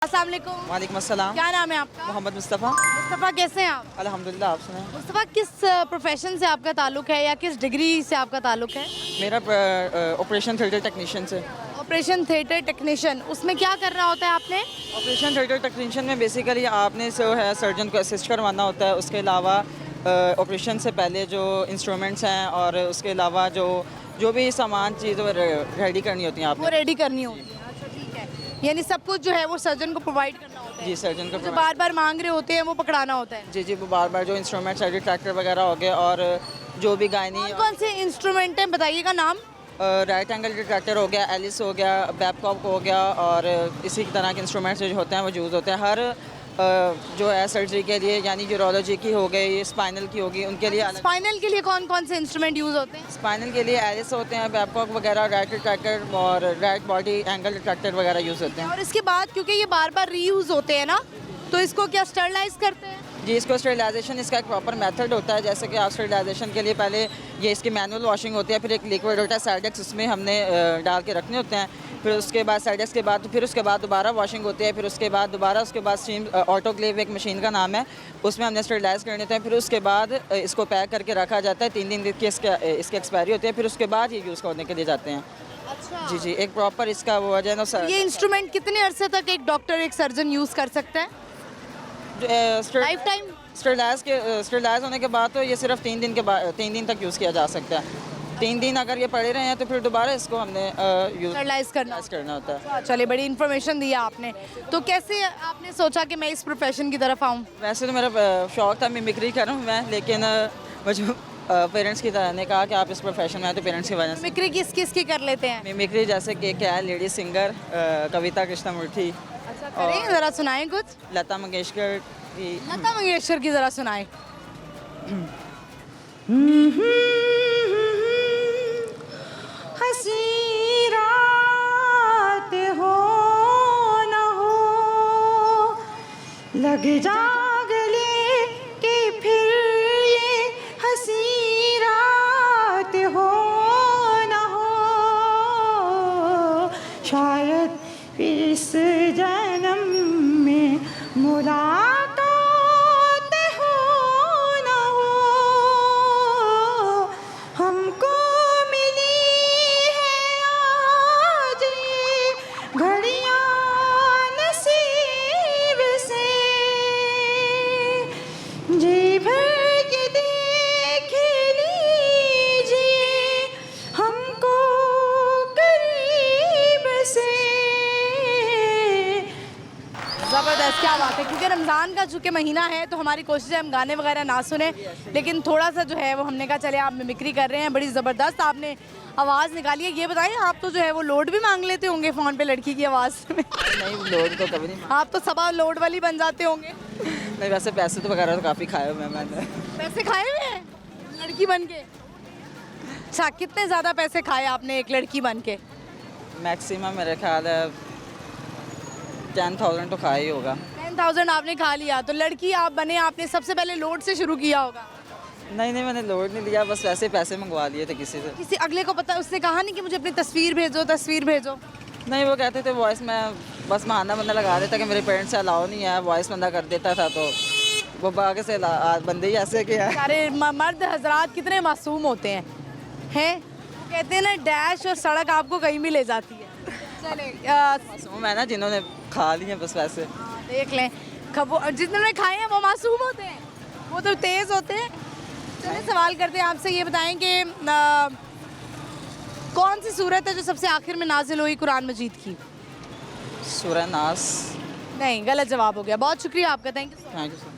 अस्सलाम वालेकुम। वालेकुम अस्सलाम। क्या नाम है आपका? मोहम्मद मुस्तफ़ा। मुस्तफ़ा, कैसे हैं आप? अल्हम्दुलिल्लाह, आप सुनाएं। मुस्तफ़ा, किस प्रोफेशन से आपका ताल्लुक है या किस डिग्री से आपका ताल्लुक है? मेरा ऑपरेशन थिएटर टेक्नीशियन से। ऑपरेशन थिएटर टेक्नीशियन, उसमें क्या कर रहा होता है आपने? ऑपरेशन थिएटर टेक्नीशियन में बेसिकली आपने जो है सर्जन को असिस्ट करवाना होता है। उसके अलावा ऑपरेशन से पहले जो इंस्ट्रूमेंट्स हैं और उसके अलावा जो भी सामान चीज़ रेडी करनी होती हैं वो आपने। रेडी करनी होती है। अच्छा, ठीक है। यानी सब कुछ जो है वो सर्जन को प्रोवाइड करना होता है। जी, सर्जन को जो बार बार मांग रहे होते हैं वो पकड़ाना होता है। जी, वो बार बार जो इंस्ट्रूमेंट्स है, ट्रैक्टर वगैरह हो गए और जो भी गायनी कौन कौन से इंस्ट्रूमेंट हैं, बताइएगा नाम। राइट एंगल ट्रैक्टर हो गया, एलिस हो गया, बैबकॉक हो गया और इसी तरह के इंस्ट्रूमेंट्स जो होते हैं वो यूज़ होते हैं हर जो है सर्जरी के लिए, यानी यूरोलॉजी की हो गई, स्पाइनल की होगी, उनके लिए अलग। स्पाइनल के लिए कौन कौन से इंस्ट्रूमेंट यूज़ होते हैं? स्पाइनल के लिए एलिस होते हैं, बैबकॉक वगैरह, राइट ट्रैक्टर और राइट बॉडी एंगल ट्रैक्टर वगैरह यूज़ होते हैं। और इसके बाद क्योंकि ये बार बार रीयूज़ होते हैं ना, तो इसको क्या स्टरलाइज करते हैं? जी, इसको स्टरलाइजेशन इसका एक प्रॉपर मेथड होता है। जैसे कि आप स्टरलाइजेशन के लिए पहले ये इसकी मैनुअल वॉशिंग होती है, फिर एक लिक्विड होता है साइडेक्स, उसमें हमने डाल के रखने होते हैं। फिर उसके बाद साइडेक्स के बाद फिर उसके बाद दोबारा वॉशिंग होती है, फिर उसके बाद दोबारा उसके बाद स्टीम ऑटोक्लेव एक मशीन का नाम है, उसमें हमने स्टरलाइज करने होते हैं। फिर उसके बाद इसको पैक करके रखा जाता है। 3 दिन की इसकी एक्सपायरी होती है, फिर उसके बाद ये यूज़ करने के लिए जाते हैं। अच्छा जी जी, एक प्रॉपर इसका वो है ना सर। ये इंस्ट्रूमेंट कितने अरसे तक एक डॉक्टर, एक सर्जन यूज़ कर सकता है? Life time? स्टरलाइज होने के बाद तो ये सिर्फ 3 दिन के बाद 3 दिन तक यूज़ किया जा सकता है। 3 दिन अगर ये पड़े रहे हैं तो फिर दोबारा इसको हमने स्टरलाइज करना होता है। चलिए, बड़ी इन्फॉर्मेशन दिया आपने। तो कैसे आपने सोचा कि मैं इस प्रोफेशन की तरफ आऊँ? वैसे तो मेरा शौक था मिमिक्री करूँ मैं, लेकिन मुझे पेरेंट्स की तरह ने कहा कि आप इस प्रोफेशन में आए, तो पेरेंट्स की वजह से। मिमिक्री किस किस की कर लेते हैं? मिमिक्री जैसे कि क्या है, लेडी सिंगर कविता कृष्णमूर्ति, अच्छा, करें, ज़रा सुनाएं कुछ। लता मंगेशकर की। लता मंगेशकर की ज़रा सुनाएं। हंसी रात हो न हो, लग जा गले कि फिर ये हंसी रात हो न हो, शायद इस जन्म में मुलाकात हो न हो, हमको मिली है आज ये घड़ियां नसीब से, जी भर के देख लीजिए हमको करीब से। ज़बरदस्त, क्या बात है। क्योंकि रमज़ान का चूँकि महीना है तो हमारी कोशिश है हम गाने वगैरह ना सुने, लेकिन थोड़ा सा जो है वो हमने कहा चले आप मिमिक्री कर रहे हैं, बड़ी ज़बरदस्त आपने आवाज़ निकाली है। ये बताइए, आप तो जो है वो लोड भी मांग लेते होंगे फ़ोन पे लड़की की आवाज़ में? नहीं, लोड तो कभी नहीं। आप तो सबा लोड वाली बन जाते होंगे। नहीं, वैसे पैसे तो वगैरह तो काफ़ी खाए हुए हैं मैंने। पैसे खाए हुए हैं लड़की बन के? अच्छा, कितने ज़्यादा पैसे खाए आपने एक लड़की बन के? मैक्सिमम मेरे ख्याल है 10,000 तो खाया ही होगा। 10,000 आपने खा लिया। तो लड़की आप बने, आपने सबसे पहले लोड से शुरू किया होगा? नहीं, मैंने लोड नहीं लिया, बस वैसे पैसे मंगवा लिए थे किसी से। किसी अगले को पता, उसने कहा नहीं कि मुझे अपनी तस्वीर भेजो, तस्वीर भेजो? नहीं, वो कहते थे वॉइस में बस बहाना बंदा लगा देता कि मेरे पेरेंट्स से अलाउ नहीं है, वॉइस बंदा कर देता था, तो वो आगे से बंदे ही ऐसे के हैं। सारे मर्द हजरात कितने मासूम होते हैं, हैं? कहते हैं ना, डैश और सड़क आपको कहीं भी ले जाती है। चले मासूम है ना जिन्होंने खा लिए बस वैसे। देख लें, जिन्होंने खाए हैं वो मासूम होते हैं, वो तो तेज़ होते हैं। चलिए, सवाल करते हैं आपसे, ये बताएं कि कौन सी सूरत है जो सबसे आखिर में नाजिल हुई कुरान मजीद की? सूरह नास। नहीं, गलत जवाब हो गया। बहुत शुक्रिया आपका, thank you. Thank you sir.